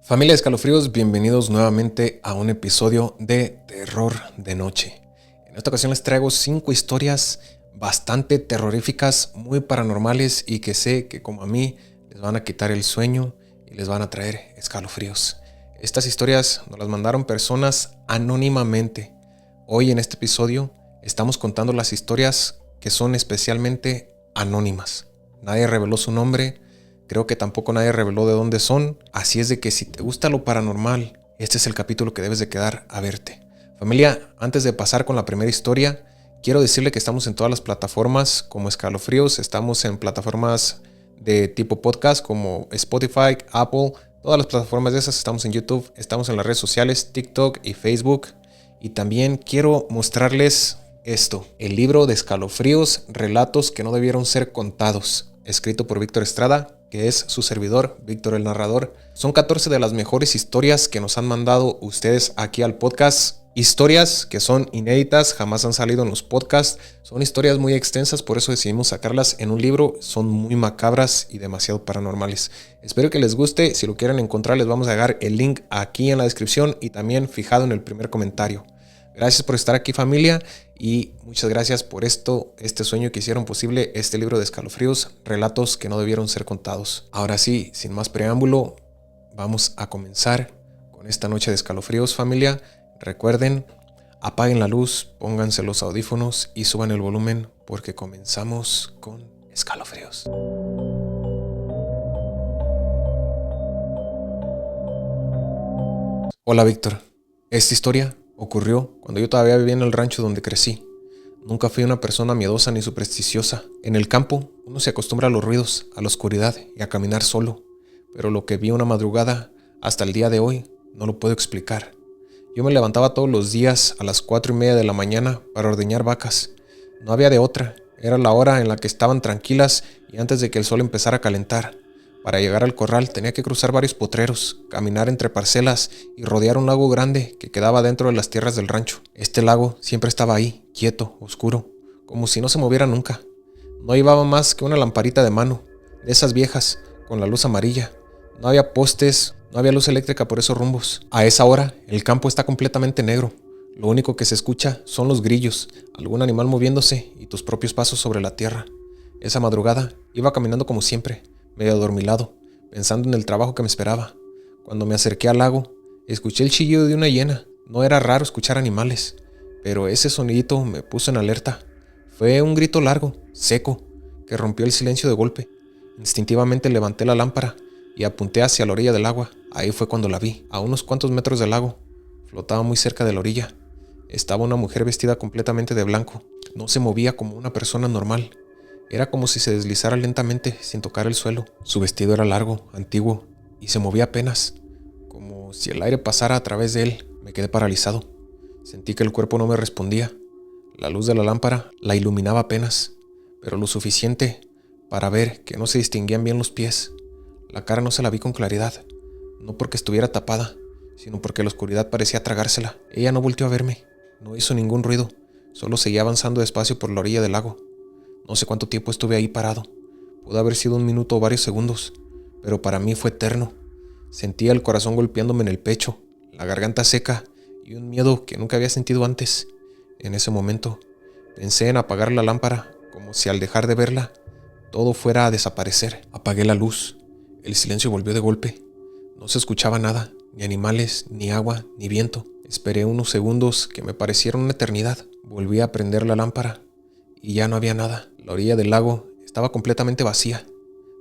Familia de Escalofríos, bienvenidos nuevamente a un episodio de Terror de Noche. En esta ocasión les traigo 5 historias bastante terroríficas, muy paranormales y que sé que como a mí les van a quitar el sueño y les van a traer escalofríos. Estas historias nos las mandaron personas anónimamente. Hoy en este episodio estamos contando las historias que son especialmente anónimas. Nadie reveló su nombre. Creo que tampoco nadie reveló de dónde son, así es de que si te gusta lo paranormal, este es el capítulo que debes de quedar a verte. Familia, antes de pasar con la primera historia, quiero decirle que estamos en todas las plataformas como Escalofríos, estamos en plataformas de tipo podcast como Spotify, Apple, todas las plataformas de esas, estamos en YouTube, estamos en las redes sociales, TikTok y Facebook. Y también quiero mostrarles esto, el libro de Escalofríos, relatos que no debieron ser contados, escrito por Víctor Estrada, que es su servidor, Víctor el Narrador. Son 14 de las mejores historias que nos han mandado ustedes aquí al podcast. Historias que son inéditas, jamás han salido en los podcasts. Son historias muy extensas, por eso decidimos sacarlas en un libro. Son muy macabras y demasiado paranormales. Espero que les guste. Si lo quieren encontrar, les vamos a dejar el link aquí en la descripción y también fijado en el primer comentario. Gracias por estar aquí, familia, y muchas gracias por este sueño que hicieron posible, este libro de Escalofríos, relatos que no debieron ser contados. Ahora sí, sin más preámbulo, vamos a comenzar con esta noche de escalofríos, familia. Recuerden, apaguen la luz, pónganse los audífonos y suban el volumen porque comenzamos con escalofríos. Hola, Víctor. Esta historia ocurrió cuando yo todavía vivía en el rancho donde crecí. Nunca fui una persona miedosa ni supersticiosa. En el campo, uno se acostumbra a los ruidos, a la oscuridad y a caminar solo. Pero lo que vi una madrugada, hasta el día de hoy, no lo puedo explicar. Yo me levantaba todos los días a las 4:30 de la mañana para ordeñar vacas. No había de otra. Era la hora en la que estaban tranquilas y antes de que el sol empezara a calentar. Para llegar al corral tenía que cruzar varios potreros, caminar entre parcelas y rodear un lago grande que quedaba dentro de las tierras del rancho. Este lago siempre estaba ahí, quieto, oscuro, como si no se moviera nunca. No llevaba más que una lamparita de mano, de esas viejas, con la luz amarilla. No había postes, no había luz eléctrica por esos rumbos. A esa hora, el campo está completamente negro. Lo único que se escucha son los grillos, algún animal moviéndose y tus propios pasos sobre la tierra. Esa madrugada iba caminando como siempre, medio adormilado, pensando en el trabajo que me esperaba. Cuando me acerqué al lago, escuché el chillido de una hiena. No era raro escuchar animales, pero ese sonidito me puso en alerta. Fue un grito largo, seco, que rompió el silencio de golpe. Instintivamente levanté la lámpara y apunté hacia la orilla del agua. Ahí fue cuando la vi, a unos cuantos metros del lago. Flotaba muy cerca de la orilla. Estaba una mujer vestida completamente de blanco. No se movía como una persona normal. Era como si se deslizara lentamente sin tocar el suelo. Su vestido era largo, antiguo, y se movía apenas, como si el aire pasara a través de él. Me quedé paralizado. Sentí que el cuerpo no me respondía. La luz de la lámpara la iluminaba apenas, pero lo suficiente para ver que no se distinguían bien los pies. La cara no se la vi con claridad, no porque estuviera tapada, sino porque la oscuridad parecía tragársela. Ella no volteó a verme, no hizo ningún ruido, solo seguía avanzando despacio por la orilla del lago. No sé cuánto tiempo estuve ahí parado. Pudo haber sido 1 minuto o varios segundos, pero para mí fue eterno. Sentía el corazón golpeándome en el pecho, la garganta seca y un miedo que nunca había sentido antes. En ese momento, pensé en apagar la lámpara, como si al dejar de verla, todo fuera a desaparecer. Apagué la luz. El silencio volvió de golpe. No se escuchaba nada, ni animales, ni agua, ni viento. Esperé unos segundos que me parecieron una eternidad. Volví a prender la lámpara y ya no había nada. La orilla del lago estaba completamente vacía.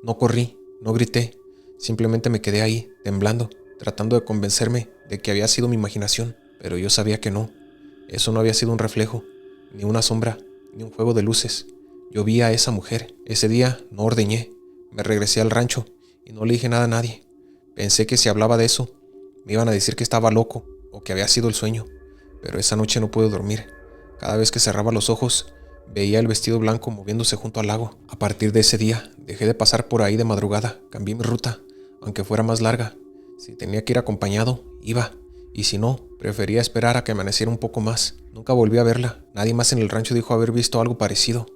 No corrí, no grité, simplemente me quedé ahí, temblando, tratando de convencerme de que había sido mi imaginación, pero yo sabía que no. Eso no había sido un reflejo, ni una sombra, ni un juego de luces. Yo vi a esa mujer. Ese día no ordeñé, me regresé al rancho y no le dije nada a nadie. Pensé que si hablaba de eso, me iban a decir que estaba loco o que había sido el sueño, pero esa noche no pude dormir. Cada vez que cerraba los ojos, veía el vestido blanco moviéndose junto al lago. A partir de ese día, dejé de pasar por ahí de madrugada. Cambié mi ruta, aunque fuera más larga. Si tenía que ir acompañado, iba. Y si no, prefería esperar a que amaneciera un poco más. Nunca volví a verla. Nadie más en el rancho dijo haber visto algo parecido.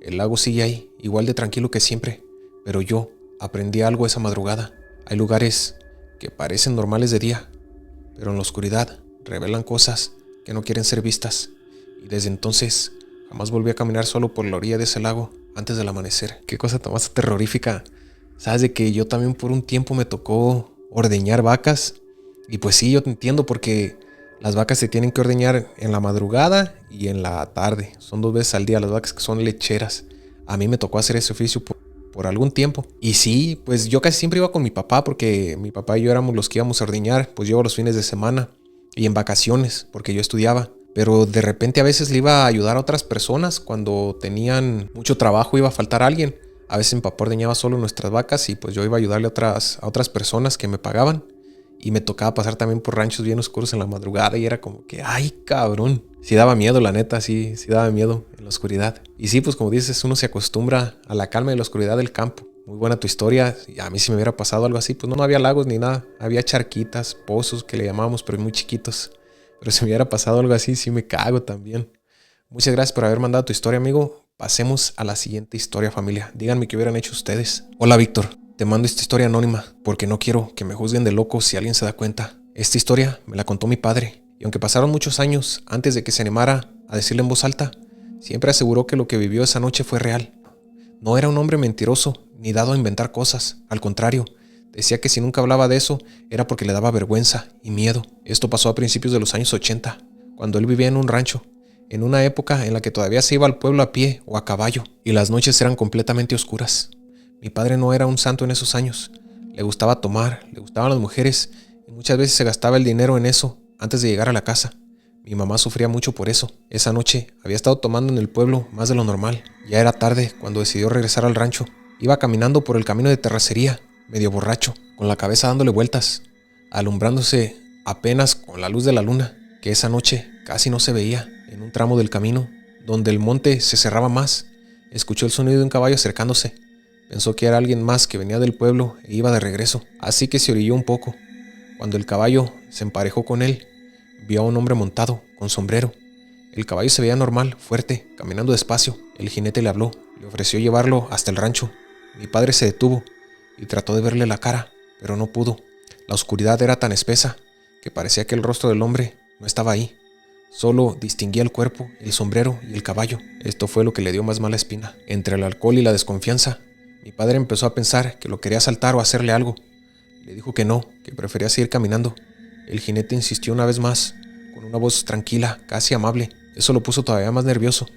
El lago sigue ahí, igual de tranquilo que siempre. Pero yo aprendí algo esa madrugada. Hay lugares que parecen normales de día, pero en la oscuridad revelan cosas que no quieren ser vistas. Y desde entonces jamás volví a caminar solo por la orilla de ese lago antes del amanecer. Qué cosa tan más terrorífica. Sabes de que yo también por un tiempo me tocó ordeñar vacas. Y pues sí, yo te entiendo porque las vacas se tienen que ordeñar en la madrugada y en la tarde. Son 2 veces al día las vacas que son lecheras. A mí me tocó hacer ese oficio por algún tiempo. Y sí, pues yo casi siempre iba con mi papá porque mi papá y yo éramos los que íbamos a ordeñar. Pues yo los fines de semana y en vacaciones porque yo estudiaba. Pero de repente a veces le iba a ayudar a otras personas cuando tenían mucho trabajo, iba a faltar alguien. A veces mi papá ordeñaba solo nuestras vacas y pues yo iba a ayudarle a otras personas que me pagaban. Y me tocaba pasar también por ranchos bien oscuros en la madrugada y era como que, ¡ay, cabrón! Sí daba miedo, la neta, sí daba miedo en la oscuridad. Y sí, pues como dices, uno se acostumbra a la calma y la oscuridad del campo. Muy buena tu historia. Y a mí si me hubiera pasado algo así, pues no había lagos ni nada. Había charquitas, pozos que le llamábamos, pero muy chiquitos. Pero si me hubiera pasado algo así, sí me cago también. Muchas gracias por haber mandado tu historia, amigo. Pasemos a la siguiente historia, familia. Díganme qué hubieran hecho ustedes. Hola, Víctor. Te mando esta historia anónima porque no quiero que me juzguen de loco si alguien se da cuenta. Esta historia me la contó mi padre y aunque pasaron muchos años antes de que se animara a decirla en voz alta, siempre aseguró que lo que vivió esa noche fue real. No era un hombre mentiroso ni dado a inventar cosas. Al contrario, decía que si nunca hablaba de eso era porque le daba vergüenza y miedo. Esto pasó a principios de los años 80, cuando él vivía en un rancho, en una época en la que todavía se iba al pueblo a pie o a caballo y las noches eran completamente oscuras. Mi padre no era un santo en esos años. Le gustaba tomar, le gustaban las mujeres y muchas veces se gastaba el dinero en eso antes de llegar a la casa. Mi mamá sufría mucho por eso. Esa noche había estado tomando en el pueblo más de lo normal. Ya era tarde cuando decidió regresar al rancho. Iba caminando por el camino de terracería, medio borracho, con la cabeza dándole vueltas, alumbrándose apenas con la luz de la luna, que esa noche casi no se veía. En un tramo del camino, donde el monte se cerraba más, escuchó el sonido de un caballo acercándose. Pensó que era alguien más que venía del pueblo e iba de regreso, así que se orilló un poco. Cuando el caballo se emparejó con él, vio a un hombre montado, con sombrero. El caballo se veía normal, fuerte, caminando despacio. El jinete le habló, le ofreció llevarlo hasta el rancho. Mi padre se detuvo y trató de verle la cara, pero no pudo. La oscuridad era tan espesa que parecía que el rostro del hombre no estaba ahí. Solo distinguía el cuerpo, el sombrero y el caballo. Esto fue lo que le dio más mala espina. Entre el alcohol y la desconfianza, mi padre empezó a pensar que lo quería asaltar o hacerle algo. Le dijo que no, que prefería seguir caminando. El jinete insistió una vez más, con una voz tranquila, casi amable. Eso lo puso todavía más nervioso.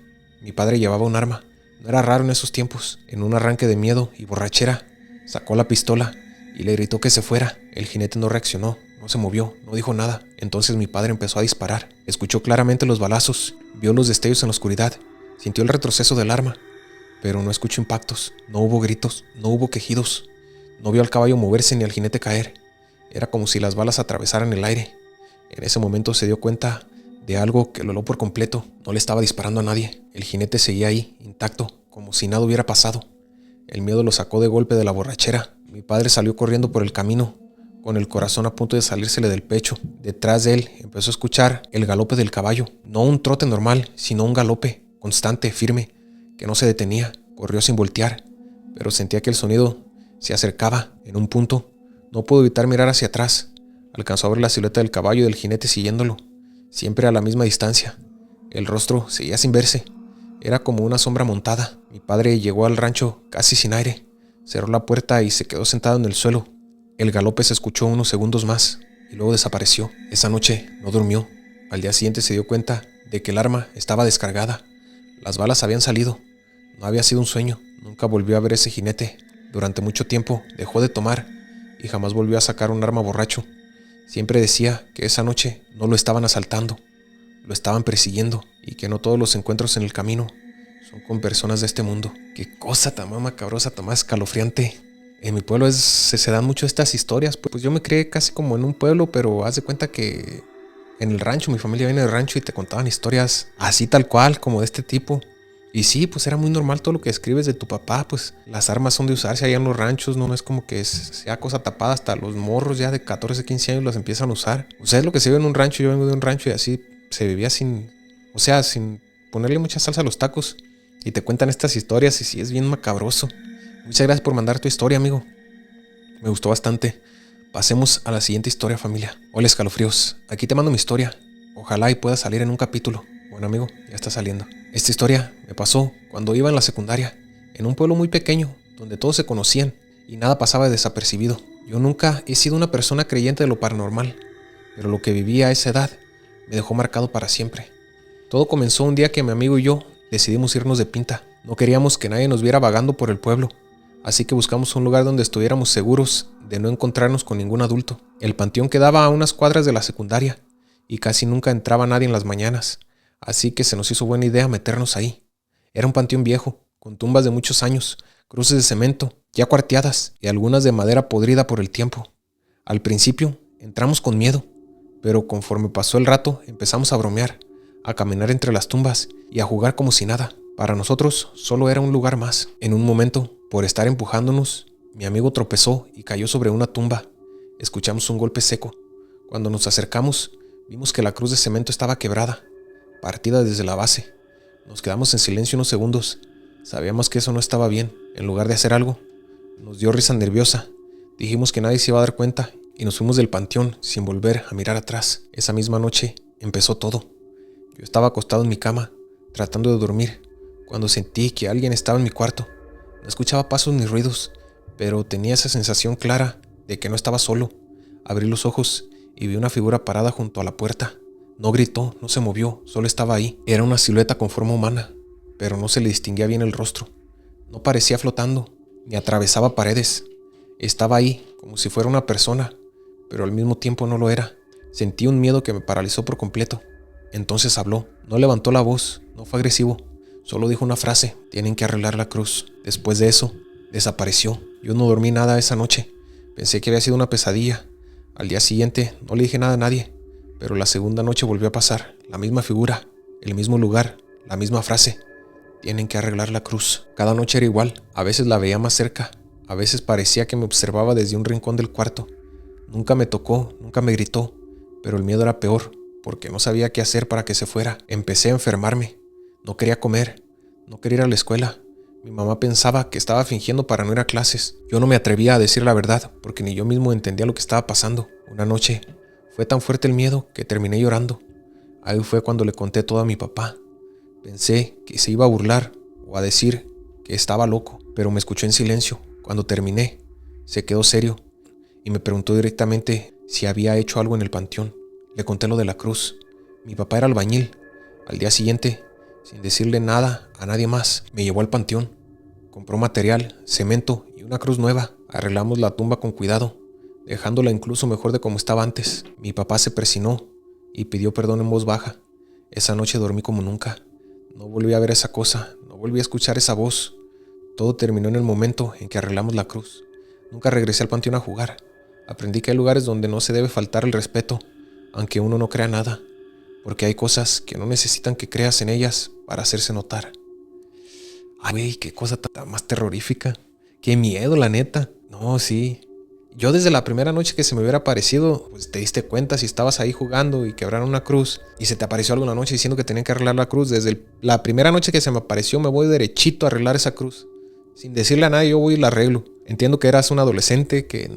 Mi padre llevaba un arma. No era raro en esos tiempos. En un arranque de miedo y borrachera, sacó la pistola y le gritó que se fuera. El jinete no reaccionó, no se movió, no dijo nada. Entonces mi padre empezó a disparar. Escuchó claramente los balazos, vio los destellos en la oscuridad, sintió el retroceso del arma. Pero no escuchó impactos, no hubo gritos, no hubo quejidos. No vio al caballo moverse ni al jinete caer. Era como si las balas atravesaran el aire. En ese momento se dio cuenta de algo que lo heló por completo. No le estaba disparando a nadie. El jinete seguía ahí, intacto, como si nada hubiera pasado. El miedo lo sacó de golpe de la borrachera. Mi padre salió corriendo por el camino, con el corazón a punto de salírsele del pecho. Detrás de él empezó a escuchar el galope del caballo. No un trote normal, sino un galope, constante, firme, que no se detenía. Corrió sin voltear, pero sentía que el sonido se acercaba. En un punto, no pudo evitar mirar hacia atrás. Alcanzó a ver la silueta del caballo y del jinete siguiéndolo, siempre a la misma distancia. El rostro seguía sin verse. Era como una sombra montada. Mi padre llegó al rancho casi sin aire. Cerró la puerta y se quedó sentado en el suelo. El galope se escuchó unos segundos más y luego desapareció. Esa noche no durmió. Al día siguiente se dio cuenta de que el arma estaba descargada. Las balas habían salido. No había sido un sueño. Nunca volvió a ver ese jinete. Durante mucho tiempo dejó de tomar y jamás volvió a sacar un arma borracho. Siempre decía que esa noche no lo estaban asaltando, lo estaban persiguiendo y que no todos los encuentros en el camino son con personas de este mundo. Qué cosa tan más macabrosa, tan más escalofriante. En mi pueblo se dan mucho estas historias. Pues yo me crié casi como en un pueblo, pero haz de cuenta que en el rancho, mi familia viene del rancho y te contaban historias así tal cual, como de este tipo. Y sí, pues era muy normal todo lo que escribes de tu papá, pues las armas son de usarse allá en los ranchos, no es como que sea cosa tapada, hasta los morros ya de 14, 15 años las empiezan a usar. O sea, es lo que se vive en un rancho, yo vengo de un rancho y así se vivía sin ponerle mucha salsa a los tacos. Y te cuentan estas historias y sí, es bien macabroso. Muchas gracias por mandar tu historia, amigo. Me gustó bastante. Pasemos a la siguiente historia, familia. Hola, escalofríos. Aquí te mando mi historia. Ojalá y pueda salir en un capítulo. Bueno, amigo, ya está saliendo. Esta historia me pasó cuando iba en la secundaria, en un pueblo muy pequeño, donde todos se conocían y nada pasaba desapercibido. Yo nunca he sido una persona creyente de lo paranormal, pero lo que viví a esa edad me dejó marcado para siempre. Todo comenzó un día que mi amigo y yo decidimos irnos de pinta. No queríamos que nadie nos viera vagando por el pueblo, así que buscamos un lugar donde estuviéramos seguros de no encontrarnos con ningún adulto. El panteón quedaba a unas cuadras de la secundaria y casi nunca entraba nadie en las mañanas, así que se nos hizo buena idea meternos ahí. Era un panteón viejo, con tumbas de muchos años, cruces de cemento, ya cuarteadas y algunas de madera podrida por el tiempo. Al principio entramos con miedo, pero conforme pasó el rato empezamos a bromear, a caminar entre las tumbas y a jugar como si nada. Para nosotros solo era un lugar más. En un momento, por estar empujándonos, mi amigo tropezó y cayó sobre una tumba. Escuchamos un golpe seco. Cuando nos acercamos, vimos que la cruz de cemento estaba quebrada, partida desde la base. Nos quedamos en silencio unos segundos. Sabíamos que eso no estaba bien. En lugar de hacer algo, nos dio risa nerviosa. Dijimos que nadie se iba a dar cuenta y nos fuimos del panteón sin volver a mirar atrás. Esa misma noche empezó todo. Yo estaba acostado en mi cama, tratando de dormir, cuando sentí que alguien estaba en mi cuarto. No escuchaba pasos ni ruidos, pero tenía esa sensación clara de que no estaba solo. Abrí los ojos y vi una figura parada junto a la puerta. No gritó, no se movió, solo estaba ahí. Era una silueta con forma humana, pero no se le distinguía bien el rostro. No parecía flotando, ni atravesaba paredes. Estaba ahí, como si fuera una persona, pero al mismo tiempo no lo era. Sentí un miedo que me paralizó por completo. Entonces habló. No levantó la voz, no fue agresivo. Solo dijo una frase: tienen que arreglar la cruz. Después de eso, desapareció. Yo no dormí nada esa noche. Pensé que había sido una pesadilla. Al día siguiente no le dije nada a nadie, pero la segunda noche volvió a pasar. La misma figura, el mismo lugar, la misma frase: tienen que arreglar la cruz. Cada noche era igual. A veces la veía más cerca. A veces parecía que me observaba desde un rincón del cuarto. Nunca me tocó, nunca me gritó, pero el miedo era peor, porque no sabía qué hacer para que se fuera. Empecé a enfermarme. No quería comer, no quería ir a la escuela. Mi mamá pensaba que estaba fingiendo para no ir a clases. Yo no me atrevía a decir la verdad, porque ni yo mismo entendía lo que estaba pasando. Una noche fue tan fuerte el miedo que terminé llorando. Ahí fue cuando le conté todo a mi papá. Pensé que se iba a burlar o a decir que estaba loco, pero me escuchó en silencio. Cuando terminé, se quedó serio y me preguntó directamente si había hecho algo en el panteón. Le conté lo de la cruz. Mi papá era albañil. Al día siguiente, sin decirle nada a nadie más, me llevó al panteón. Compró material, cemento y una cruz nueva. Arreglamos la tumba con cuidado, dejándola incluso mejor de como estaba antes. Mi papá se persinó y pidió perdón en voz baja. Esa noche dormí como nunca. No volví a ver esa cosa, no volví a escuchar esa voz. Todo terminó en el momento en que arreglamos la cruz. Nunca regresé al panteón a jugar. Aprendí que hay lugares donde no se debe faltar el respeto, aunque uno no crea nada, porque hay cosas que no necesitan que creas en ellas para hacerse notar. Ay, güey, qué cosa tan más terrorífica. Qué miedo, la neta. No, sí. Yo desde la primera noche que se me hubiera aparecido, pues te diste cuenta si estabas ahí jugando y quebraron una cruz y se te apareció algo una noche diciendo que tenían que arreglar la cruz. Desde la primera noche que se me apareció me voy derechito a arreglar esa cruz. Sin decirle a nadie, yo voy y la arreglo. Entiendo que eras un adolescente que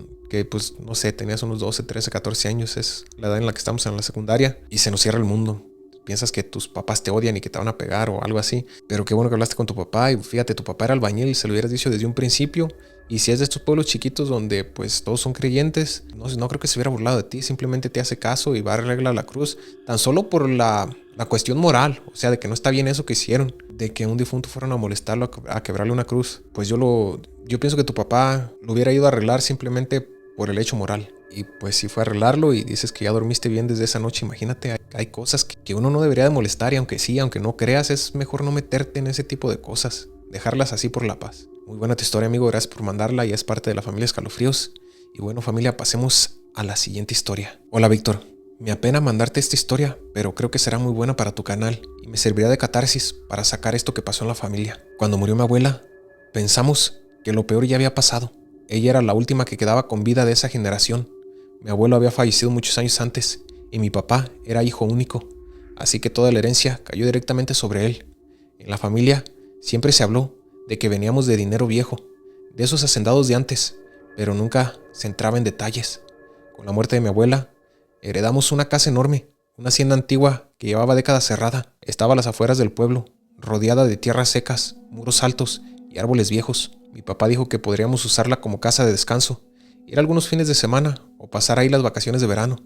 pues no sé, tenías unos 12, 13, 14 años, es la edad en la que estamos en la secundaria y se nos cierra el mundo. Piensas que tus papás te odian y que te van a pegar o algo así, pero qué bueno que hablaste con tu papá y fíjate, tu papá era albañil y se lo hubieras dicho desde un principio. Y si es de estos pueblos chiquitos donde pues todos son creyentes, no creo que se hubiera burlado de ti, simplemente te hace caso y va a arreglar la cruz, tan solo por la cuestión moral, o sea, de que no está bien eso que hicieron, de que un difunto fueron a molestarlo, a quebrarle una cruz. Pues yo pienso que tu papá lo hubiera ido a arreglar simplemente por el hecho moral. Y pues si fue a arreglarlo y dices que ya dormiste bien desde esa noche, imagínate, hay cosas que uno no debería de molestar y aunque sí, aunque no creas, es mejor no meterte en ese tipo de cosas, dejarlas así por la paz. Muy buena tu historia, amigo, gracias por mandarla, ya es parte de la familia Escalofríos. Y bueno, familia, pasemos a la siguiente historia. Hola, Víctor. Me apena mandarte esta historia, pero creo que será muy buena para tu canal y me servirá de catarsis para sacar esto que pasó en la familia. Cuando murió mi abuela, pensamos que lo peor ya había pasado. Ella era la última que quedaba con vida de esa generación. Mi abuelo había fallecido muchos años antes y mi papá era hijo único, así que toda la herencia cayó directamente sobre él. En la familia siempre se habló de que veníamos de dinero viejo, de esos hacendados de antes, pero nunca se entraba en detalles. Con la muerte de mi abuela, heredamos una casa enorme, una hacienda antigua que llevaba décadas cerrada. Estaba a las afueras del pueblo, rodeada de tierras secas, muros altos y árboles viejos. Mi papá dijo que podríamos usarla como casa de descanso, ir algunos fines de semana o pasar ahí las vacaciones de verano.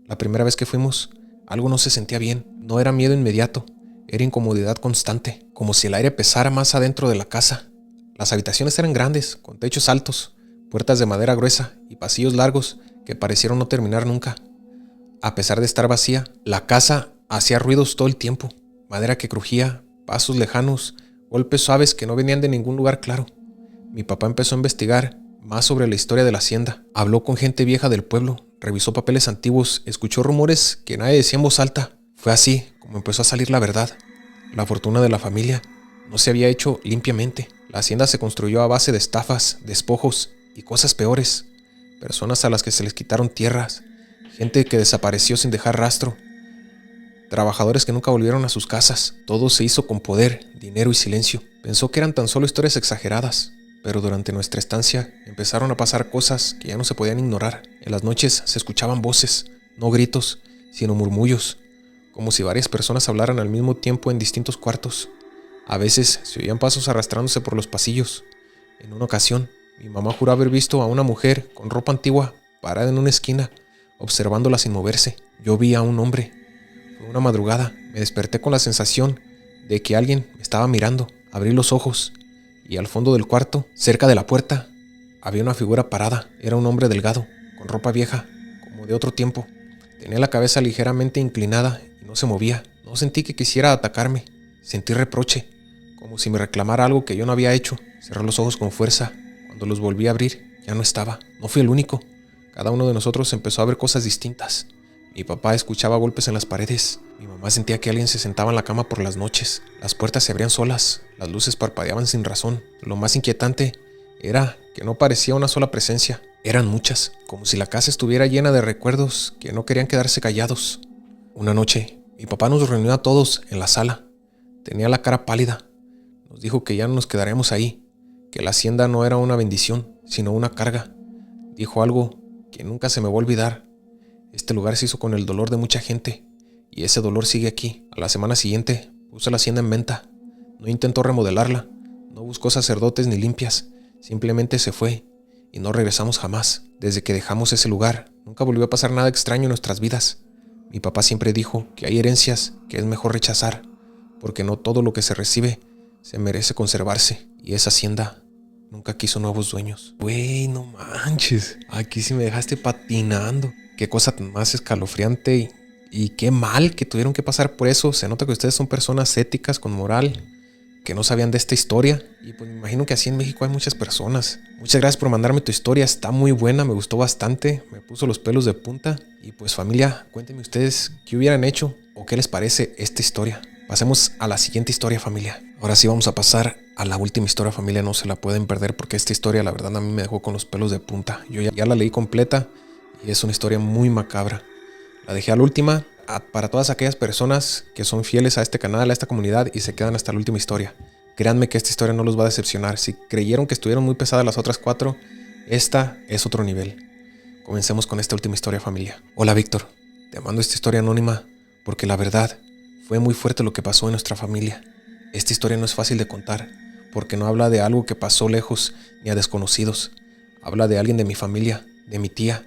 La primera vez que fuimos, algo no se sentía bien. No era miedo inmediato, era incomodidad constante, como si el aire pesara más adentro de la casa. Las habitaciones eran grandes, con techos altos, puertas de madera gruesa y pasillos largos que parecieron no terminar nunca. A pesar de estar vacía, la casa hacía ruidos todo el tiempo, madera que crujía, pasos lejanos, golpes suaves que no venían de ningún lugar claro. Mi papá empezó a investigar más sobre la historia de la hacienda. Habló con gente vieja del pueblo, revisó papeles antiguos, escuchó rumores que nadie decía en voz alta. Fue así como empezó a salir la verdad. La fortuna de la familia no se había hecho limpiamente. La hacienda se construyó a base de estafas, despojos y cosas peores. Personas a las que se les quitaron tierras, gente que desapareció sin dejar rastro, trabajadores que nunca volvieron a sus casas. Todo se hizo con poder, dinero y silencio. Pensó que eran tan solo historias exageradas, pero durante nuestra estancia empezaron a pasar cosas que ya no se podían ignorar. En las noches se escuchaban voces, no gritos, sino murmullos, como si varias personas hablaran al mismo tiempo en distintos cuartos. A veces se oían pasos arrastrándose por los pasillos. En una ocasión, mi mamá juró haber visto a una mujer con ropa antigua parada en una esquina, observándola sin moverse. Yo vi a un hombre. Fue una madrugada. Me desperté con la sensación de que alguien me estaba mirando. Abrí los ojos y al fondo del cuarto, cerca de la puerta, había una figura parada. Era un hombre delgado, con ropa vieja, como de otro tiempo. Tenía la cabeza ligeramente inclinada y no se movía. No sentí que quisiera atacarme. Sentí reproche, como si me reclamara algo que yo no había hecho. Cerré los ojos con fuerza. Cuando los volví a abrir, ya no estaba. No fui el único. Cada uno de nosotros empezó a ver cosas distintas. Mi papá escuchaba golpes en las paredes. Mi mamá sentía que alguien se sentaba en la cama por las noches. Las puertas se abrían solas. Las luces parpadeaban sin razón. Lo más inquietante era que no parecía una sola presencia. Eran muchas, como si la casa estuviera llena de recuerdos que no querían quedarse callados. Una noche, mi papá nos reunió a todos en la sala. Tenía la cara pálida. Nos dijo que ya no nos quedaríamos ahí, que la hacienda no era una bendición, sino una carga. Dijo algo que nunca se me va a olvidar. Este lugar se hizo con el dolor de mucha gente, y ese dolor sigue aquí. A la semana siguiente, puso la hacienda en venta. No intentó remodelarla, no buscó sacerdotes ni limpias, simplemente se fue, y no regresamos jamás. Desde que dejamos ese lugar, nunca volvió a pasar nada extraño en nuestras vidas. Mi papá siempre dijo que hay herencias que es mejor rechazar, porque no todo lo que se recibe se merece conservarse, y esa hacienda nunca quiso nuevos dueños. Güey, no manches, aquí sí me dejaste patinando. Qué cosa tan más escalofriante y qué mal que tuvieron que pasar por eso. Se nota que ustedes son personas éticas, con moral, que no sabían de esta historia. Y pues me imagino que así en México hay muchas personas. Muchas gracias por mandarme tu historia, está muy buena, me gustó bastante, me puso los pelos de punta. Y pues familia, cuéntenme ustedes qué hubieran hecho o qué les parece esta historia. Pasemos a la siguiente historia, familia. Ahora sí vamos a pasar a la última historia, familia. No se la pueden perder porque esta historia la verdad a mí me dejó con los pelos de punta. Yo ya la leí completa y es una historia muy macabra. La dejé a la última para todas aquellas personas que son fieles a este canal, a esta comunidad y se quedan hasta la última historia. Créanme que esta historia no los va a decepcionar. Si creyeron que estuvieron muy pesadas las otras 4, esta es otro nivel. Comencemos con esta última historia, familia. Hola Víctor, te mando esta historia anónima porque la verdad fue muy fuerte lo que pasó en nuestra familia. Esta historia no es fácil de contar porque no habla de algo que pasó lejos ni a desconocidos. Habla de alguien de mi familia, de mi tía,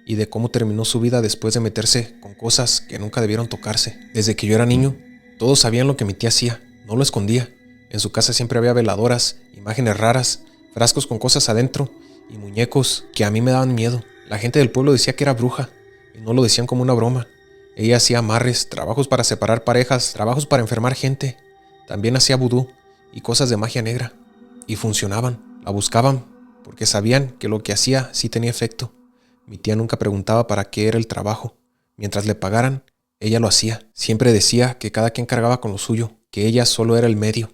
y de cómo terminó su vida después de meterse con cosas que nunca debieron tocarse. Desde que yo era niño, todos sabían lo que mi tía hacía, no lo escondía. En su casa siempre había veladoras, imágenes raras, frascos con cosas adentro y muñecos que a mí me daban miedo. La gente del pueblo decía que era bruja y no lo decían como una broma. Ella hacía amarres, trabajos para separar parejas, trabajos para enfermar gente. También hacía vudú y cosas de magia negra. Y funcionaban, la buscaban porque sabían que lo que hacía sí tenía efecto. Mi tía nunca preguntaba para qué era el trabajo. Mientras le pagaran, ella lo hacía. Siempre decía que cada quien cargaba con lo suyo, que ella solo era el medio.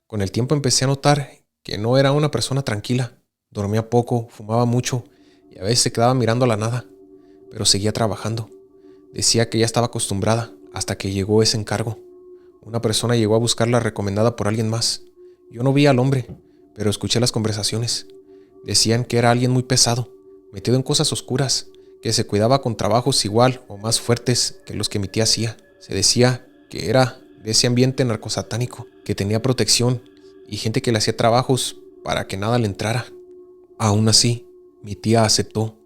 Con el tiempo empecé a notar que no era una persona tranquila. Dormía poco, fumaba mucho y a veces se quedaba mirando a la nada, pero seguía trabajando. Decía que ya estaba acostumbrada hasta que llegó ese encargo. Una persona llegó a buscarla recomendada por alguien más. Yo no vi al hombre, pero escuché las conversaciones. Decían que era alguien muy pesado, metido en cosas oscuras, que se cuidaba con trabajos igual o más fuertes que los que mi tía hacía. Se decía que era de ese ambiente narcosatánico, que tenía protección y gente que le hacía trabajos para que nada le entrara. Aún así, mi tía aceptó.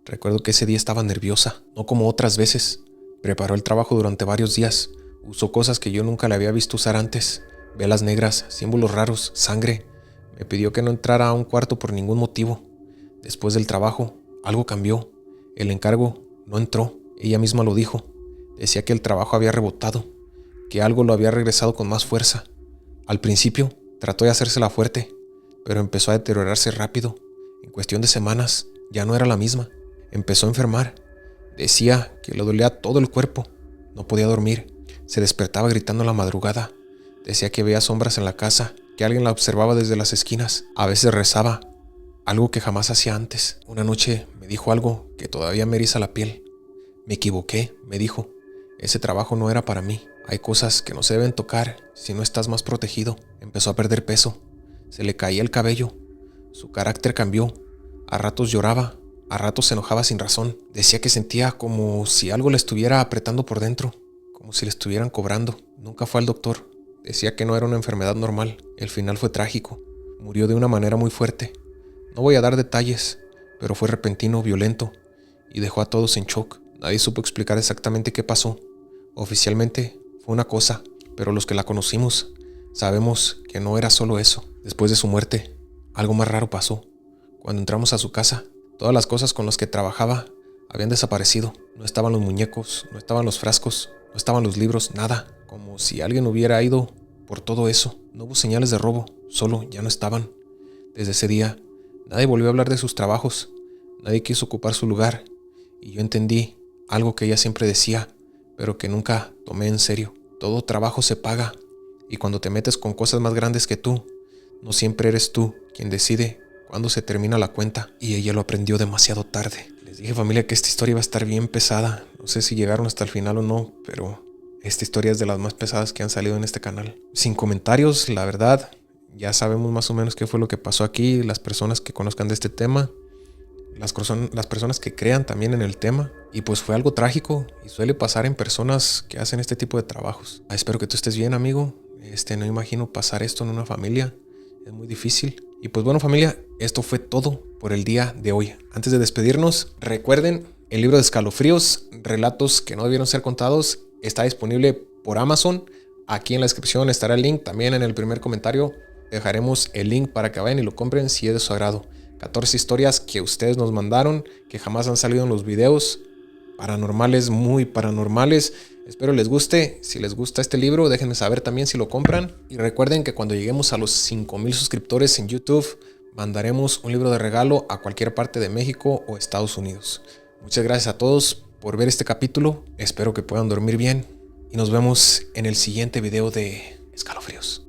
Recuerdo que ese día estaba nerviosa, no como otras veces. Preparó el trabajo durante varios días. Usó cosas que yo nunca le había visto usar antes. Velas negras, símbolos raros, sangre. Me pidió que no entrara a un cuarto por ningún motivo. Después del trabajo, algo cambió. El encargo no entró. Ella misma lo dijo. Decía que el trabajo había rebotado, que algo lo había regresado con más fuerza. Al principio, trató de hacérsela fuerte, pero empezó a deteriorarse rápido. En cuestión de semanas, ya no era la misma. Empezó a enfermar. Decía que le dolía todo el cuerpo. No podía dormir. Se despertaba gritando en la madrugada. Decía que veía sombras en la casa, que alguien la observaba desde las esquinas. A veces rezaba, algo que jamás hacía antes. Una noche me dijo algo que todavía me eriza la piel. Me equivoqué, me dijo. Ese trabajo no era para mí. Hay cosas que no se deben tocar si no estás más protegido. Empezó a perder peso. Se le caía el cabello. Su carácter cambió. A ratos lloraba, a ratos se enojaba sin razón. Decía que sentía como si algo le estuviera apretando por dentro, como si le estuvieran cobrando. Nunca fue al doctor. Decía que no era una enfermedad normal. El final fue trágico. Murió de una manera muy fuerte. No voy a dar detalles, pero fue repentino, violento, y dejó a todos en shock. Nadie supo explicar exactamente qué pasó. Oficialmente fue una cosa, pero los que la conocimos sabemos que no era solo eso. Después de su muerte, algo más raro pasó. Cuando entramos a su casa, todas las cosas con las que trabajaba habían desaparecido. No estaban los muñecos, no estaban los frascos, no estaban los libros, nada. Como si alguien hubiera ido por todo eso. No hubo señales de robo, solo ya no estaban. Desde ese día, nadie volvió a hablar de sus trabajos. Nadie quiso ocupar su lugar. Y yo entendí algo que ella siempre decía, pero que nunca tomé en serio. Todo trabajo se paga. Y cuando te metes con cosas más grandes que tú, no siempre eres tú quien decide cuándo se termina la cuenta. Y ella lo aprendió demasiado tarde. Les dije, familia, que esta historia iba a estar bien pesada. No sé si llegaron hasta el final o no, pero esta historia es de las más pesadas que han salido en este canal. Sin comentarios, la verdad. Ya sabemos más o menos qué fue lo que pasó aquí. Las personas que conozcan de este tema, las personas que crean también en el tema. Y pues fue algo trágico y suele pasar en personas que hacen este tipo de trabajos. Espero que tú estés bien, amigo. No imagino pasar esto en una familia. Es muy difícil. Y pues bueno, familia, esto fue todo por el día de hoy. Antes de despedirnos, recuerden, el libro de Escalofríos, Relatos que no debieron ser contados, está disponible por Amazon. Aquí en la descripción estará el link. También en el primer comentario dejaremos el link para que vayan y lo compren si es de su agrado. 14 historias que ustedes nos mandaron, que jamás han salido en los videos. Paranormales, muy paranormales. Espero les guste. Si les gusta este libro, déjenme saber también si lo compran. Y recuerden que cuando lleguemos a los 5,000 suscriptores en YouTube, mandaremos un libro de regalo a cualquier parte de México o Estados Unidos. Muchas gracias a todos por ver este capítulo. Espero que puedan dormir bien. Y nos vemos en el siguiente video de Escalofríos.